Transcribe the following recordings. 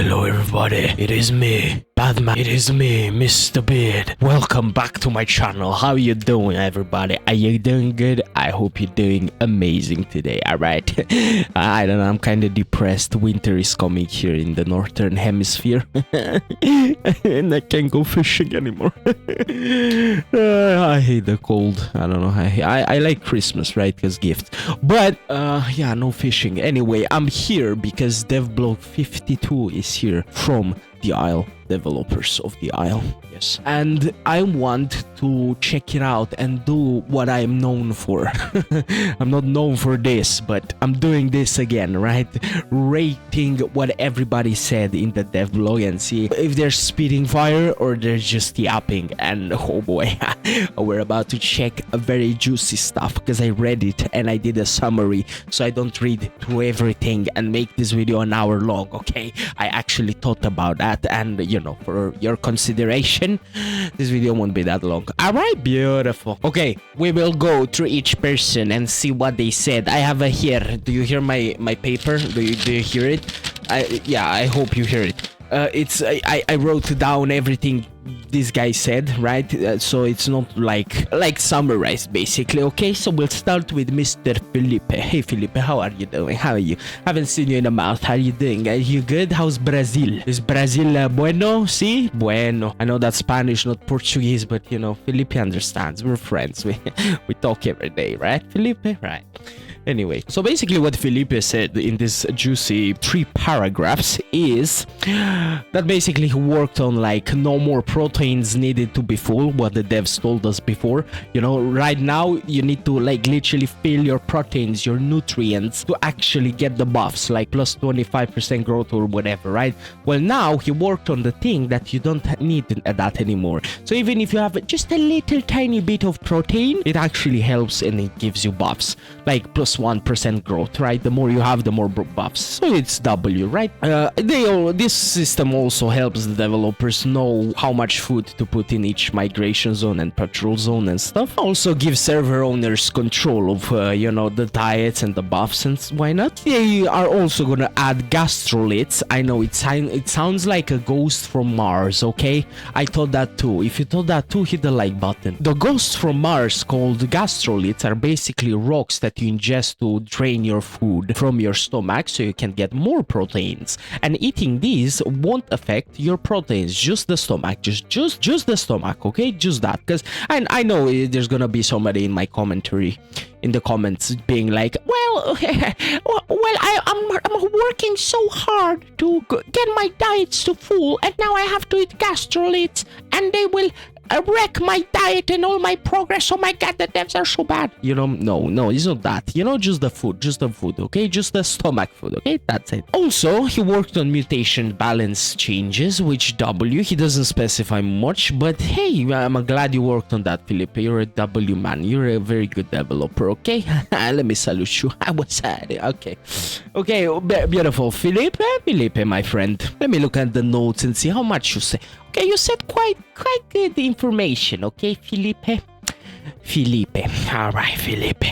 Hello everybody, it is me, Batman. It is me, Mr. Beard. Welcome back to my channel. How you doing, everybody? Are you doing good? I hope you're doing amazing today, alright? I don't know, I'm kind of depressed. Winter is coming here in the northern hemisphere. And I can't go fishing anymore. I hate the cold. I don't know. I like Christmas, right? Because gifts. But, yeah, no fishing. Anyway, I'm here because DevBlog 52 is here from the Isle, developers of the Isle, yes. And I want to check it out and do what I'm known for. I'm not known for this, but I'm doing this again, right? Rating what everybody said in the devlog and see if they're spitting fire or they're just yapping. And oh boy, we're about to check a very juicy stuff because I read it and I did a summary, so I don't read through everything and make this video an hour long, okay? I actually thought about that, and you know, for your consideration, this video won't be that long. All right, beautiful. Okay, we will go through each person and see what they said. I have a here. Do you hear my paper? Do you hear it? Yeah, I hope you hear it. I wrote down everything this guy said, right? So it's not like summarized, basically. Okay, so we'll start with Mr. Felipe. Hey Felipe, how are you doing? How are you? Haven't seen you in a month. How are you doing? Are you good? How's Brazil? Is Brazil bueno? Si? Bueno. I know that's Spanish, not Portuguese, but you know, Felipe understands. We're friends. We talk every day, right, Felipe? Right. Anyway, so basically what Felipe said in this juicy 3 paragraphs is that basically he worked on like no more proteins needed to be full, what the devs told us before. You know, right now you need to like literally fill your proteins, your nutrients, to actually get the buffs, like plus 25% growth or whatever, right? Well, now he worked on the thing that you don't need that anymore. So even if you have just a little tiny bit of protein, it actually helps and it gives you buffs, like plus 1% growth, right? The more you have, the more buffs. So it's W, right? This system also helps the developers know how much food to put in each migration zone and patrol zone and stuff. Also gives server owners control of, you know, the diets and the buffs, and why not? They are also gonna add gastroliths. I know it sounds like a ghost from Mars, okay? I thought that too. If you thought that too, hit the like button. The ghosts from Mars called gastroliths are basically rocks that you ingest to drain your food from your stomach so you can get more proteins, and eating these won't affect your proteins, just the stomach, just the stomach, okay? Just that, because I know there's gonna be somebody in my commentary in the comments being like, well I'm working so hard to get my diets to full, and now I have to eat gastroliths and they will wreck my diet and all my progress. Oh my god, the devs are so bad. You know, no, it's not that. You know, just the food, okay? Just the stomach food, okay? That's it. Also, he worked on mutation balance changes, which W. He doesn't specify much, but hey, I'm glad you worked on that, Felipe. You're a W man. You're a very good developer, okay? Let me salute you. I was sad. Okay, beautiful. Felipe, my friend. Let me look at the notes and see how much you say. Okay, you said quite good information, okay, Felipe? Alright, Felipe.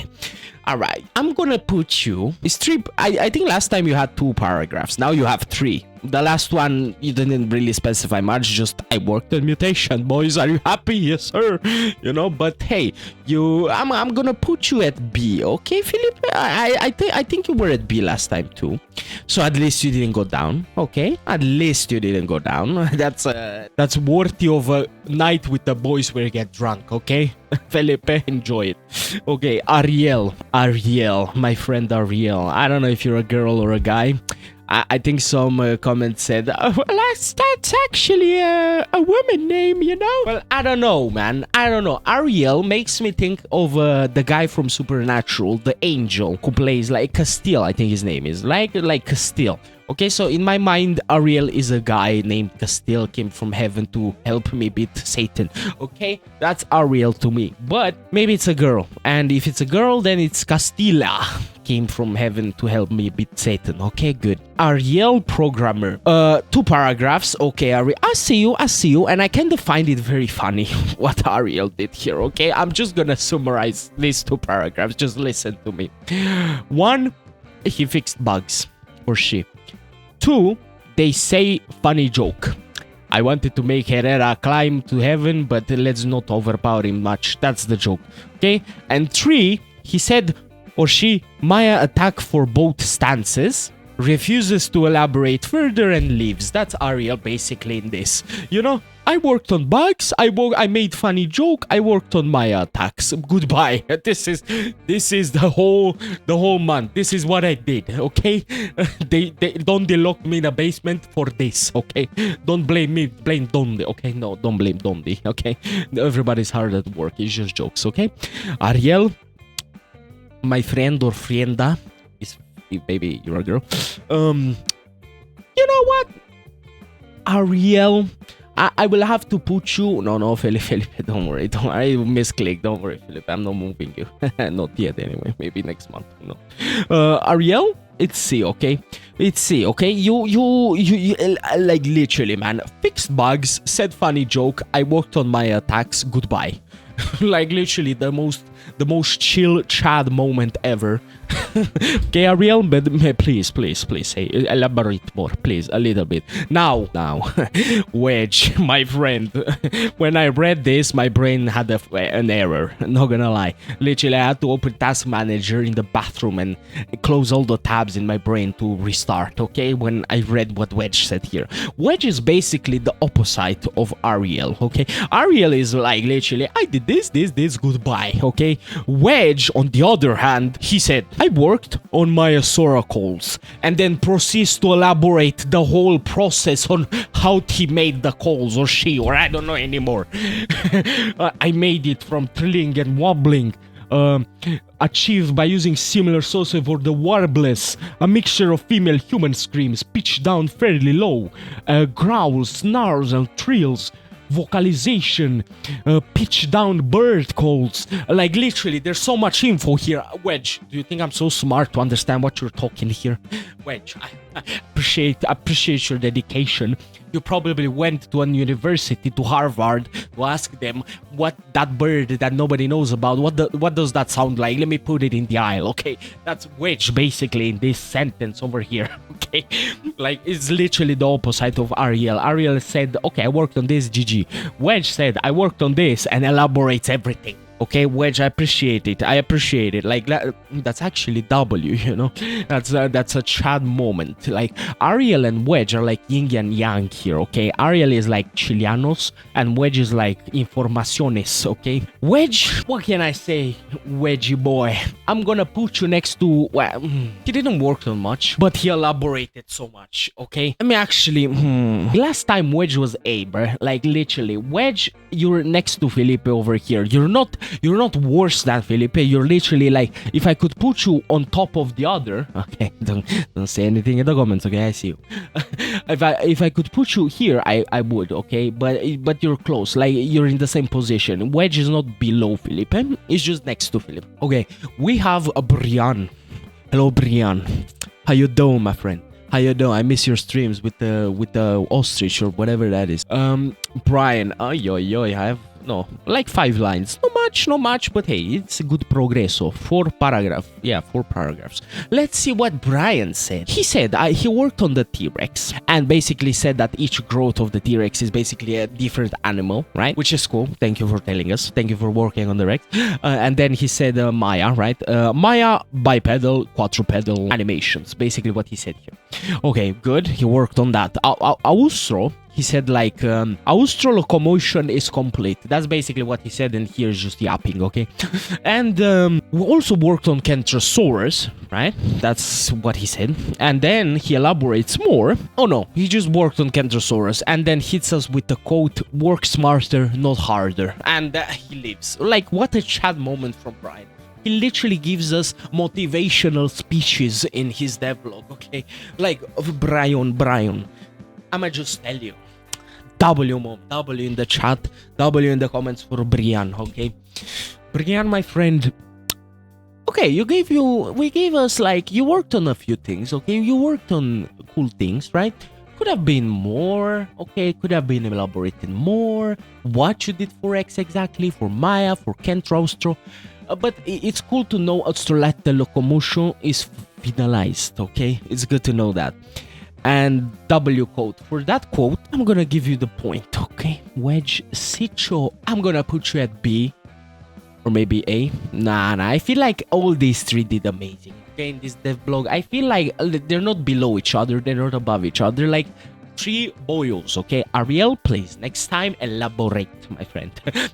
Alright, I'm gonna put you... It's 3... I think last time you had 2 paragraphs, now you have 3. The last one, you didn't really specify much, just I worked on mutation, boys, are you happy? Yes, sir. You know, but hey, I'm gonna put you at B, okay, Felipe? I think you were at B last time too. So at least you didn't go down, okay? At least you didn't go down. That's worthy of a night with the boys where you get drunk, okay? Felipe, enjoy it. Okay, Ariel, my friend Ariel. I don't know if you're a girl or a guy. I think some comments said, well, that's actually a woman name, you know? Well, I don't know, man. I don't know. Ariel makes me think of the guy from Supernatural, the angel, who plays like Castile, I think his name is. Like Castile. Okay, so in my mind, Ariel is a guy named Castile, came from heaven to help me beat Satan. Okay, that's Ariel to me. But maybe it's a girl. And if it's a girl, then it's Castilla. Came from heaven to help me beat Satan. Okay, good. Ariel programmer. 2 paragraphs. Okay, Ariel. I see you. And I kind of find it very funny what Ariel did here. Okay, I'm just gonna summarize these 2 paragraphs. Just listen to me. 1, he fixed bugs. Or she. 2, They say funny joke. I wanted to make Herrera climb to heaven, but let's not overpower him much. That's the joke. Okay? And 3, he said, or she, Maya attack for both stances, refuses to elaborate further and leaves. That's Ariel basically in this. You know, I worked on bugs, I made funny joke, I worked on Maya attacks. Goodbye. This is the whole month. This is what I did, okay? They don't lock me in a basement for this, okay? Don't blame me, blame Dondi, okay? No, don't blame Dondi, okay? Everybody's hard at work, it's just jokes, okay? Ariel, my friend or frienda, is maybe you're a girl. You know what? Ariel, I will have to put you. No, Felipe, don't worry. I misclick. Don't worry, Felipe. I'm not moving you. Not yet, anyway. Maybe next month. No. Ariel, it's C, okay? It's C, okay? You like literally, man. Fixed bugs, said funny joke. I worked on my attacks. Goodbye. Like literally the most chill Chad moment ever. Okay, Ariel, but please, say, elaborate more, please, a little bit. Now, Wedge, my friend. When I read this, my brain had an error. Not gonna lie. Literally, I had to open Task Manager in the bathroom and close all the tabs in my brain to restart. Okay, when I read what Wedge said here, Wedge is basically the opposite of Ariel. Okay, Ariel is like literally, I did this, goodbye. Okay, Wedge, on the other hand, he said, I worked on my oracles, and then proceeds to elaborate the whole process on how he made the calls, or she, or I don't know anymore. I made it from trilling and wobbling, achieved by using similar sources for the warblers, a mixture of female human screams pitched down fairly low, growls, snarls and trills, vocalization, pitch down bird calls. Like literally, there's so much info here. Wedge, do you think I'm so smart to understand what you're talking here? Wedge, I appreciate your dedication. You probably went to a university, to Harvard, to ask them what that bird that nobody knows about, what does that sound like? Let me put it in the aisle, okay? That's Wedge basically in this sentence over here, okay? Like, it's literally the opposite of Ariel. Ariel said, okay, I worked on this, GG. Wedge said, I worked on this, and elaborates everything. Okay, Wedge, I appreciate it. Like, that's actually W, you know? That's a Chad moment. Like, Ariel and Wedge are like yin and yang here, okay? Ariel is like Chileanos, and Wedge is like Informaciones, okay? Wedge, what can I say, Wedgie boy? I'm gonna put you next to, well, he didn't work on much, but he elaborated so much, okay? Let me actually, last time Wedge was A, bruh. Like, literally, Wedge, you're next to Felipe over here. You're not worse than Felipe. You're literally like, if I could put you on top of the other, okay, don't say anything in the comments, okay, I see you. if I could put you here, I would, okay, but you're close, like you're in the same position. Wedge is not below Felipe, it's just next to Felipe. Okay, we have a Brian. Hello, Brian. How you doing, my friend? How you doing? I miss your streams with the ostrich or whatever that is. Brian, I have like 5 lines. Not much, but hey, it's a good progresso. 4 paragraphs. Let's see what Brian said. He said he worked on the T-Rex and basically said that each growth of the T-Rex is basically a different animal, right? Which is cool. Thank you for telling us. Thank you for working on the Rex. And then he said Maya, right? Maya, bipedal, quadrupedal animations. Basically what he said here. Okay, good. He worked on that. Austro, he said like, Austro locomotion is complete. That's basically what he said, and here's just yapping, okay? And we also worked on Kentrosaurus, right? That's what he said. And then he elaborates more. Oh no, he just worked on Kentrosaurus and then hits us with the quote, work smarter, not harder. And he leaves. Like, what a Chad moment from Brian. He literally gives us motivational speeches in his devlog, okay? Like, Brian, I'ma just tell you. W, mom. W in the chat. W in the comments for Brian, okay? Brian, my friend. Okay, we gave us, like, you worked on a few things, okay? You worked on cool things, right? Could have been more, okay? Could have been elaborated more. What you did for X exactly, for Maya, for Kentrostro. But it's cool to know Austrolate locomotion is finalized, okay? It's good to know that. and W quote. For that quote, I'm gonna give you the point, okay? Wedge Sicho, I'm gonna put you at B. Or maybe A. Nah. I feel like all these three did amazing. Okay, in this DevBlog, I feel like they're not below each other. They're not above each other. Like three boils. Okay, Ariel, please next time elaborate, my friend.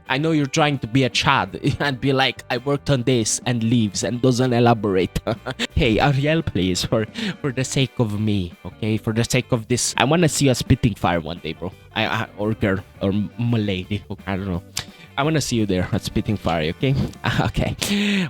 I know you're trying to be a Chad and be like, I worked on this and leaves and doesn't elaborate. Hey, Ariel, please, for the sake of me. Okay, for the sake of this, I wanna see you spitting fire one day, bro. Or girl or milady. I don't know. I want to see you there at Spitting Fire, okay?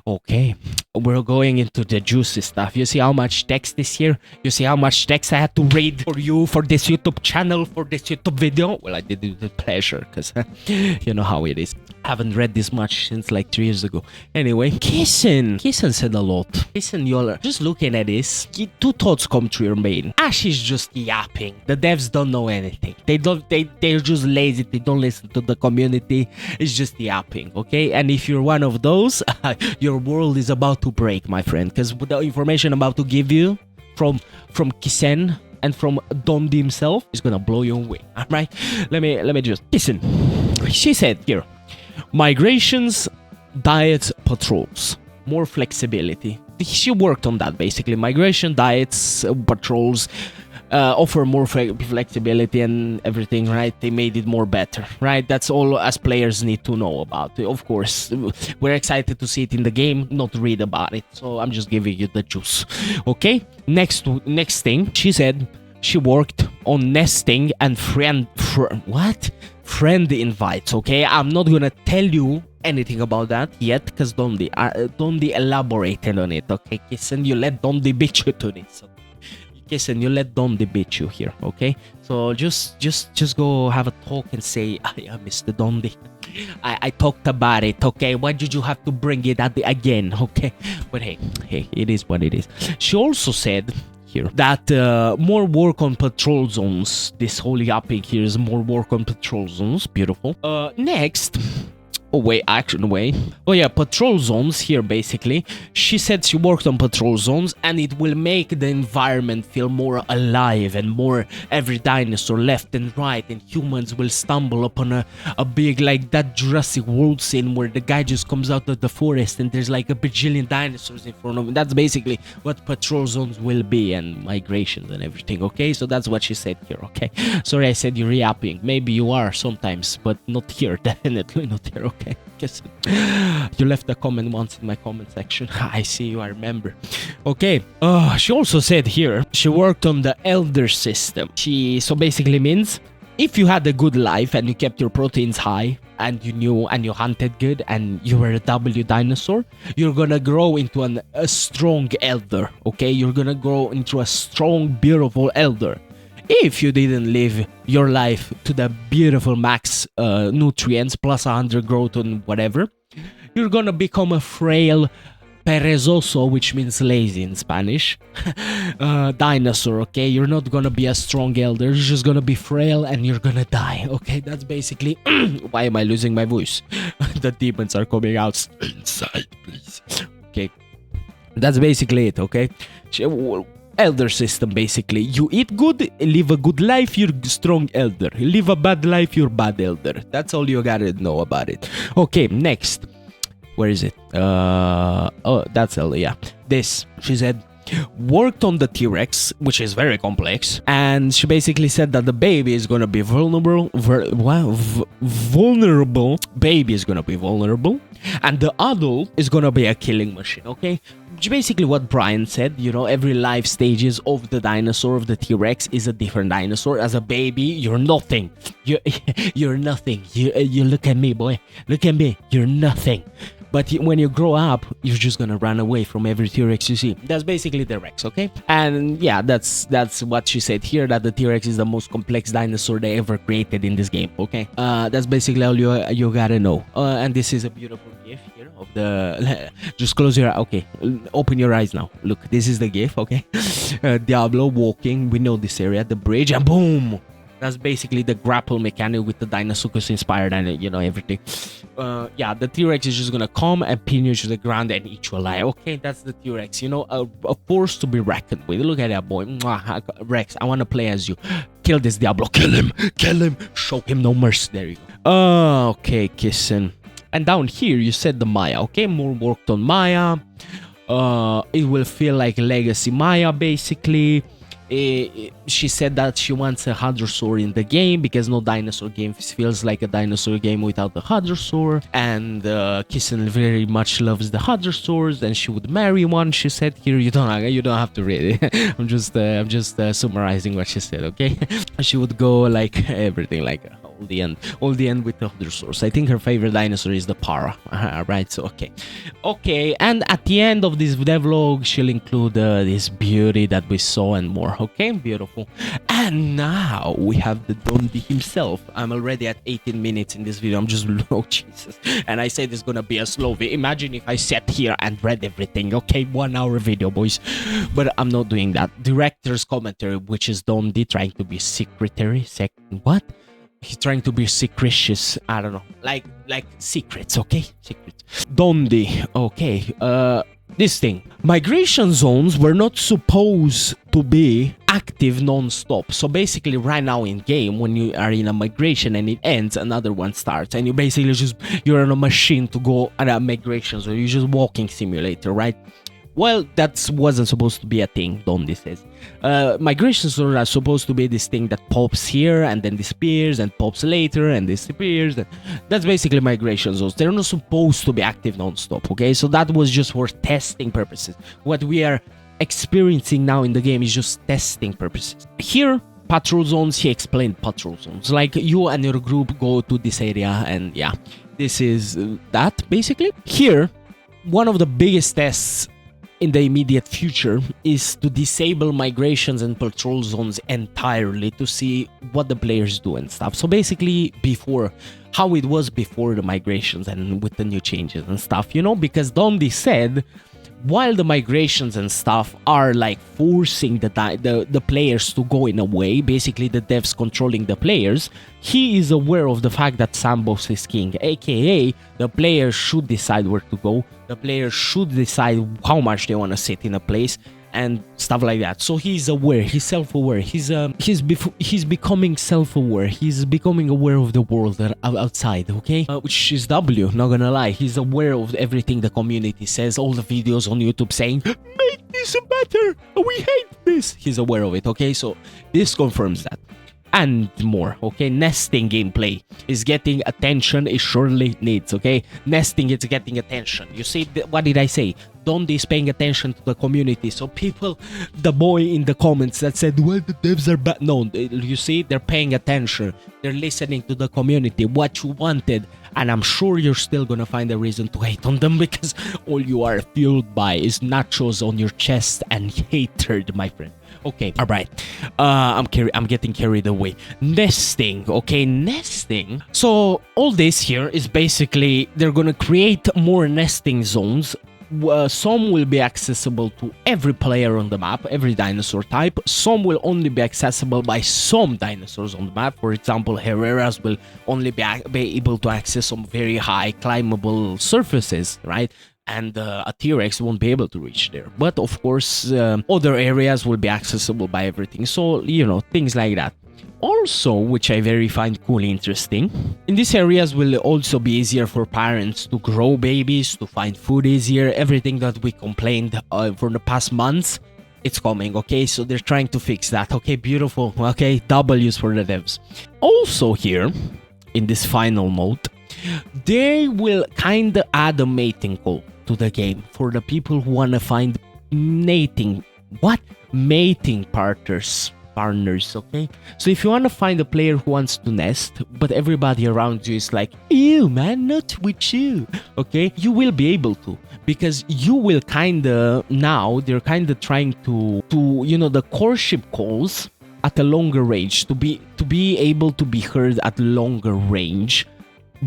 Okay. We're going into the juicy stuff. You see how much text is here? You see how much text I had to read for you, for this YouTube channel, for this YouTube video? Well, I did it with pleasure, because you know how it is. I haven't read this much since like 3 years ago. Anyway, Kissen said a lot. Kissen, y'all, just looking at this, two thoughts come to your brain. Ash is just yapping. The devs don't know anything. They're just lazy. They don't listen to the community. It's just yapping, okay? And if you're one of those, your world is about to break, my friend, because the information I'm about to give you from Kissen and from Dondi himself is gonna blow you away. All right, let me just Kissen. She said here, migrations, diets, patrols, more flexibility. She worked on that basically. Migration, diets, patrols. Offer more flexibility and everything, right? They made it more better, right? That's all as players need to know about it. Of course, we're excited to see it in the game, not read about it. So I'm just giving you the juice. Okay, next thing, she said she worked on nesting and friend invites. Okay, I'm not gonna tell you anything about that yet because Dondi elaborated on it. Okay, Kissen, you let Dondi beat you to this. And you let Dondi beat you here, okay? So just go have a talk and say, yeah, Mr. Dondi, I talked about it, okay? Why did you have to bring it again, okay? But hey, it is what it is. She also said here that more work on patrol zones. This whole yapping here is more work on patrol zones. Beautiful. Next. Oh yeah, patrol zones here basically. She said she worked on patrol zones and it will make the environment feel more alive and more every dinosaur left and right, and humans will stumble upon a big, like that Jurassic World scene where the guy just comes out of the forest and there's like a bajillion dinosaurs in front of him. That's basically what patrol zones will be, and migrations and everything, okay? So that's what she said here, okay? Sorry I said you're yapping. Maybe you are sometimes, but not here. Definitely not here, okay? Guess you left a comment once in my comment section. I see you, I remember. Okay, she also said here she worked on the elder system. So basically means if you had a good life and you kept your proteins high and you hunted good and you were a W dinosaur, you're gonna grow into a strong elder, okay? You're gonna grow into a strong, beautiful elder. If you didn't live your life to the beautiful max nutrients plus 100 growth and whatever, you're gonna become a frail perezoso, which means lazy in Spanish, dinosaur, okay? You're not gonna be a strong elder, you're just gonna be frail and you're gonna die, okay? That's basically... Why am I losing my voice? The demons are coming out inside, please. Okay, that's basically it, okay? Elder system, basically. You eat good, live a good life, you're strong elder. You live a bad life, you're bad elder. That's all you gotta know about it. Okay, next. Where is it? Oh, that's elder, yeah. This, she said, worked on the T-Rex, which is very complex, and she basically said that the baby is gonna be vulnerable. Baby is gonna be vulnerable, and the adult is gonna be a killing machine, okay? Basically what Brian said, you know, every life stages of the dinosaur, of the T-Rex, is a different dinosaur. As a baby, you're nothing. You're nothing. You look at me, boy. Look at me. You're nothing. But when you grow up, you're just gonna run away from every T-Rex you see. That's basically the Rex, okay? And yeah, that's what she said here, that the T-Rex is the most complex dinosaur they ever created in this game, okay? That's basically all you gotta know. And this is a beautiful GIF here of the... Just close your... Okay, open your eyes now. Look, this is the GIF, okay? Diablo walking, we know this area, the bridge, and boom! That's basically the grapple mechanic with the Deinosuchus inspired and, you know, everything. Yeah, the T-Rex is just gonna come and pin you to the ground and eat you alive. Okay, that's the T-Rex, you know, a force to be reckoned with. Look at that boy. Mwah, Rex, I want to play as you. Kill this Diablo. Kill him. Show him no mercy. There you go. Okay, kissing. And down here, you said the Maya. Okay, more worked on Maya. It will feel like Legacy Maya, basically. She said that she wants a Hadrosaur in the game because no dinosaur game feels like a dinosaur game without the Hadrosaur, and Kissen very much loves the Hadrosaurs and she would marry one. She said here, you don't have to read it. I'm just summarizing what she said. Okay, she would go like everything like all the end with the Hadrosaurs. I think her favorite dinosaur is the Para. Right, so okay, and at the end of this devlog she'll include this beauty that we saw and more. Okay, beautiful. And now we have the Dondi himself. I'm already at 18 minutes in this video. I'm just, oh Jesus. And I said it's gonna be a slow video. Imagine if I sat here and read everything. Okay, 1 hour video, boys. But I'm not doing that. Director's commentary, which is Dondi trying to be secretary. What? He's trying to be secretious. I don't know. Like secrets, okay? Secrets. Dondi, okay. This thing. Migration zones were not supposed to be active non-stop. So basically right now in game, when you are in a migration and it ends, another one starts. And you basically you're on a machine to go at a migration zone. You're just walking simulator, right? Well, that wasn't supposed to be a thing, Dondi says. Migration zones are supposed to be this thing that pops here and then disappears and pops later and disappears. That's basically migration zones. They're not supposed to be active non-stop, okay? So that was just for testing purposes. What we are experiencing now in the game is just testing purposes. Here, patrol zones, he explained patrol zones. Like you and your group go to this area and yeah, this is that basically. Here, one of the biggest tests in the immediate future is to disable migrations and patrol zones entirely to see what the players do and stuff. So basically before, how it was before the migrations and with the new changes and stuff, you know, because Dondi said while the migrations and stuff are like forcing the players to go in a way, basically the devs controlling the players, he is aware of the fact that Sandbox is king, aka the players should decide where to go, the players should decide how much they want to sit in a place and stuff like that. So he's aware, he's self-aware, he's becoming self-aware, he's becoming aware of the world outside, okay? Which is W, not gonna lie, he's aware of everything the community says, all the videos on YouTube saying, make this better, we hate this. He's aware of it, okay? So this confirms that. And more, okay? Nesting gameplay is getting attention it surely needs, okay? Nesting is getting attention. You see, what did I say? Dondi is paying attention to the community. So people, the boy in the comments that said, well, the devs are bad. No, you see, they're paying attention. They're listening to the community, what you wanted. And I'm sure you're still gonna find a reason to hate on them because all you are fueled by is nachos on your chest and hatred, my friend. Okay, all right. I'm getting carried away. Nesting, okay, nesting. So all this here is basically they're gonna create more nesting zones. Some will be accessible to every player on the map, every dinosaur type. Some will only be accessible by some dinosaurs on the map. For example, Herreras will only be able to access some very high climbable surfaces, right? And a T-Rex won't be able to reach there. But of course, other areas will be accessible by everything. So, you know, things like that. Also, which I very find cool interesting, in these areas will also be easier for parents to grow babies, to find food easier, everything that we complained for the past months, it's coming, okay? So they're trying to fix that, okay? Beautiful, okay? W's for the devs. Also here, in this final mode, they will kind of add a mating call to the game for the people who want to find mating partners, okay? So if you want to find a player who wants to nest, but everybody around you is like, ew, man, not with you, okay? You will be able to, because you will kind of, now, they're kind of trying to, you know, the courtship calls at a longer range, to be able to be heard at longer range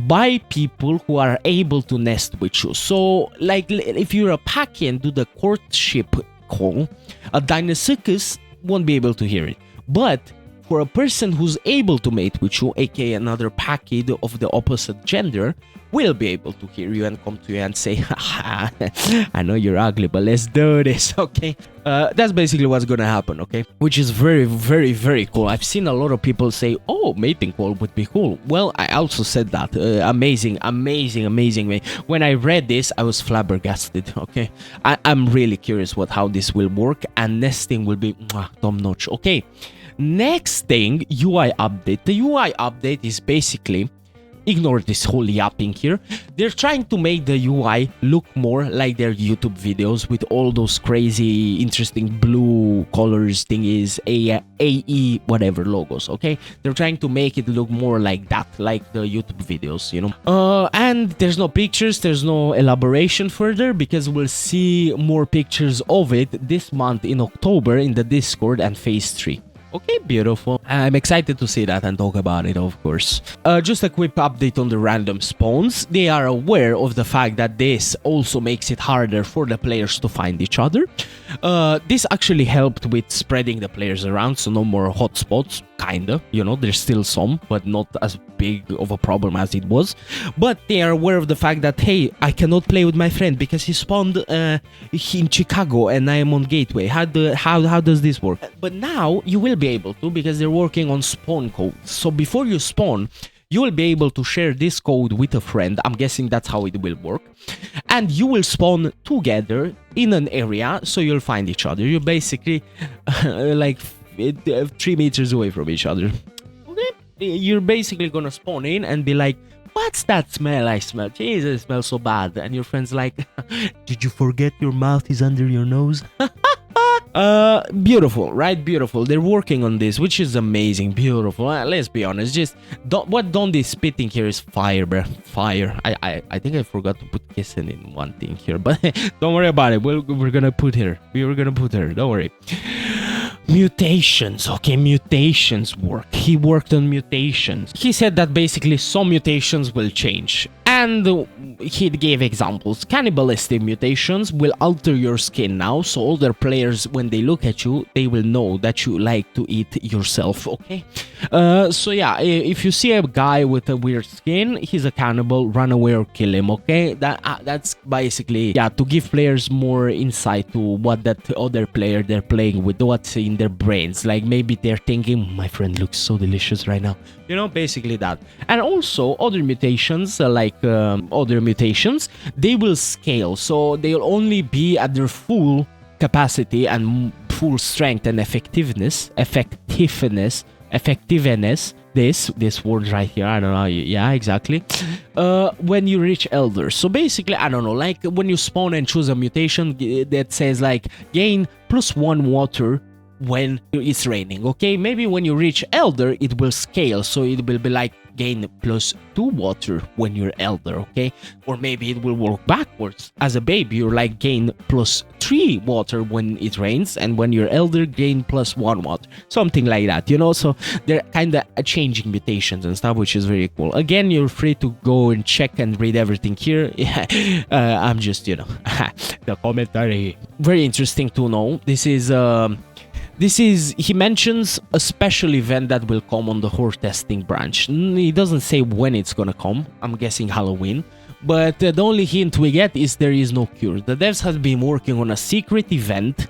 by people who are able to nest with you. So, like, if you're a Paki and do the courtship call, a Deinosuchus won't be able to hear it. But for a person who's able to mate with you, aka another package of the opposite gender, will be able to hear you and come to you and say, haha, I know you're ugly, but let's do this, okay? That's basically what's gonna happen, okay? Which is very, very, very cool. I've seen a lot of people say, oh, mating call would be cool. Well, I also said that. Amazing, amazing, amazing. When I read this, I was flabbergasted, okay? I'm really curious how this will work, and nesting will be top notch, okay? Next thing, UI update. The UI update is basically, ignore this whole yapping here. They're trying to make the UI look more like their YouTube videos with all those crazy, interesting blue colors thingies, AE, whatever logos, okay? They're trying to make it look more like that, like the YouTube videos, you know? And there's no pictures, there's no elaboration further, because we'll see more pictures of it this month in October in the Discord and Phase 3. Okay, beautiful. I'm excited to see that and talk about it, of course. Just a quick update on the random spawns. They are aware of the fact that this also makes it harder for the players to find each other. This actually helped with spreading the players around, so no more hotspots, kinda. You know, there's still some, but not as big of a problem as it was. But they are aware of the fact that, hey, I cannot play with my friend because he spawned in Chicago and I am on Gateway. How does this work? But now you will be able to, because they're working on spawn code. So before you spawn, you will be able to share this code with a friend. I'm guessing that's how it will work. And you will spawn together in an area, so you'll find each other. You're basically like 3 meters away from each other. Okay? You're basically gonna spawn in and be like, what's that smell I smell? Jesus, it smells so bad. And your friend's like, did you forget your mouth is under your nose? Beautiful, right? Beautiful. They're working on this, which is amazing. Beautiful. Let's be honest. Just what Dondi is spitting here is fire, bro. Fire. I think I forgot to put kissing in one thing here, but don't worry about it. We're gonna put her. We were gonna put her. Don't worry. Mutations. Okay, mutations work. He worked on mutations. He said that basically some mutations will change. And he gave examples. Cannibalistic mutations will alter your skin now, so other players, when they look at you, they will know that you like to eat yourself, okay? So yeah, if you see a guy with a weird skin, he's a cannibal, run away or kill him, okay? That's basically, yeah, to give players more insight to what that other player they're playing with, what's in their brains. Like maybe they're thinking, my friend looks so delicious right now. You know, basically that. And also other mutations, they will scale, so they'll only be at their full capacity and full strength and effectiveness, this word right here, I don't know, yeah, exactly, when you reach Elder. So basically, I don't know, like when you spawn and choose a mutation that says like gain +1 water when it's raining, okay? Maybe when you reach Elder, it will scale, so it will be like gain +2 water when you're Elder, okay? Or maybe it will work backwards. As a baby, you're like gain +3 water when it rains, and when you're Elder, gain +1 water. Something like that, you know? So they're kind of changing mutations and stuff, which is very cool. Again, you're free to go and check and read everything here. I'm just, you know, the commentary. Very interesting to know. He mentions a special event that will come on the horse testing branch. He doesn't say when it's gonna come. I'm guessing Halloween. But the only hint we get is there is no cure. The devs have been working on a secret event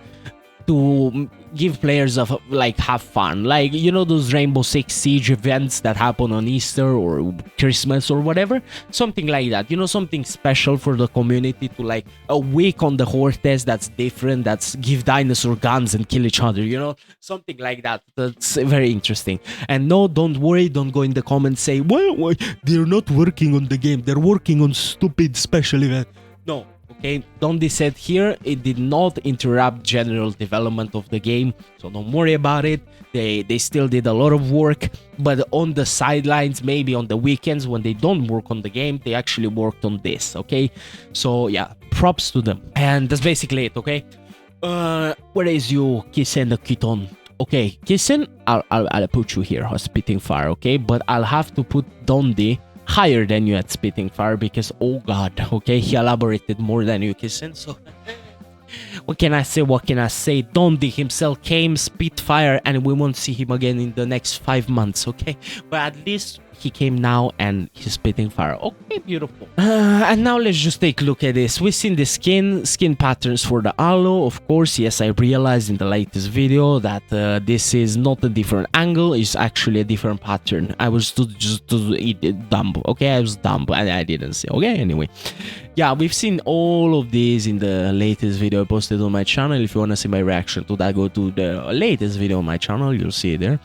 to give players have fun, like, you know, those Rainbow Six Siege events that happen on Easter or Christmas or whatever, something like that, you know, something special for the community to, like, a week on the horse test that's different, that's give dinosaur guns and kill each other, you know, something like that. That's very interesting. And no, don't worry, don't go in the comments say, well, they're not working on the game, they're working on stupid special event. No. Okay, Dondi said here it did not interrupt general development of the game, so don't worry about it. They still did a lot of work, but on the sidelines, maybe on the weekends when they don't work on the game, they actually worked on this, okay? So yeah, props to them. And that's basically it, okay? Where is you, Kissen the Kiton? Okay, Kissen, I'll put you here, Spitting Fire, okay? But I'll have to put Dondi higher than you at Spitting Fire because, oh god, okay, he elaborated more than you, Kissen, so What can I say? What can I say? Dondi himself came, Spitfire, and we won't see him again in the next 5 months, okay? But at least he came now and he's spitting fire. Okay, beautiful. And now let's just take a look at this. We've seen the skin patterns for the aloe, of course. Yes, I realized in the latest video that this is not a different angle, it's actually a different pattern. I was just dumb, okay? I was dumb and I didn't see, okay? Anyway, yeah, we've seen all of these in the latest video I posted on my channel. If you want to see my reaction to that, go to the latest video on my channel, you'll see it there.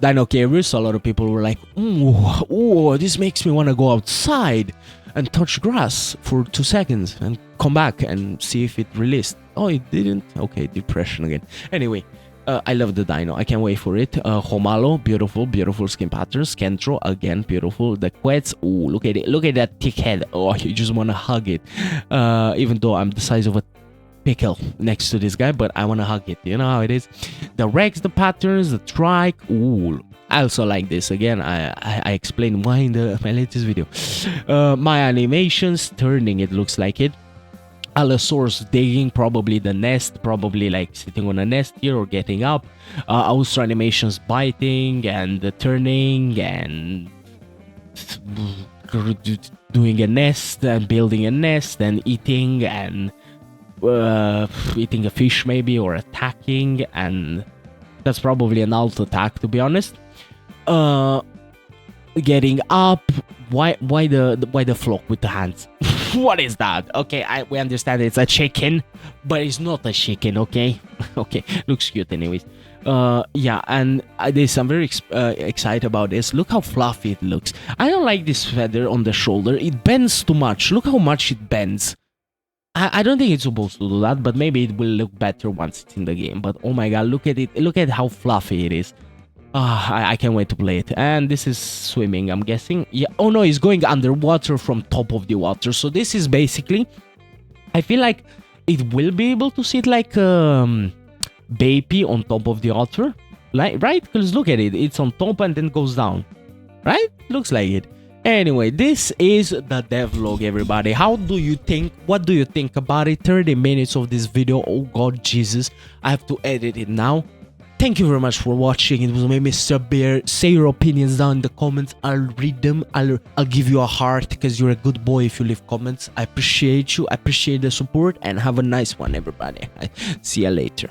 Deinosuchus, a lot of people were like, ooh, this makes me want to go outside and touch grass for 2 seconds and come back and see if it released. Oh, it didn't? Okay, depression again. Anyway, I love the dino. I can't wait for it. Homalo, beautiful, beautiful skin patterns. Kentro, again, beautiful. The Quets, ooh, look at it. Look at that thick head. Oh, you just want to hug it. Even though I'm the size of a pickle next to this guy, but I want to hug it. You know how it is. The Rex, the patterns, the Trike, ooh. I also like this. Again, I explained why in my latest video. My animations, turning, it looks like it. Allosaurus digging, probably the nest, probably like sitting on a nest here or getting up. Also animations biting and turning and doing a nest and building a nest and eating and eating a fish maybe or attacking, and that's probably an alt attack, to be honest. Getting up. Why the flock with the hands? What is that? Okay, we understand it's a chicken, but it's not a chicken, okay? Okay, looks cute anyways. Yeah, and I'm very excited about this. Look how fluffy it looks. I don't like this feather on the shoulder. It bends too much. Look how much it bends. I don't think it's supposed to do that, but maybe it will look better once it's in the game. But oh my god, look at it. Look at how fluffy it is. I can't wait to play it. And this is swimming, I'm guessing. Yeah. Oh no, he's going underwater from top of the water. So this is basically, I feel like it will be able to sit like baby on top of the water, like, right? Because look at it, it's on top and then goes down, right? Looks like it. Anyway, this is the devlog, everybody. How do you think? What do you think about it? 30 minutes of this video. Oh god, Jesus, I have to edit it now. Thank you very much for watching. It was me, Mr. Bear. Say your opinions down in the comments. I'll read them. I'll give you a heart because you're a good boy if you leave comments. I appreciate you. I appreciate the support and have a nice one, everybody. See you later.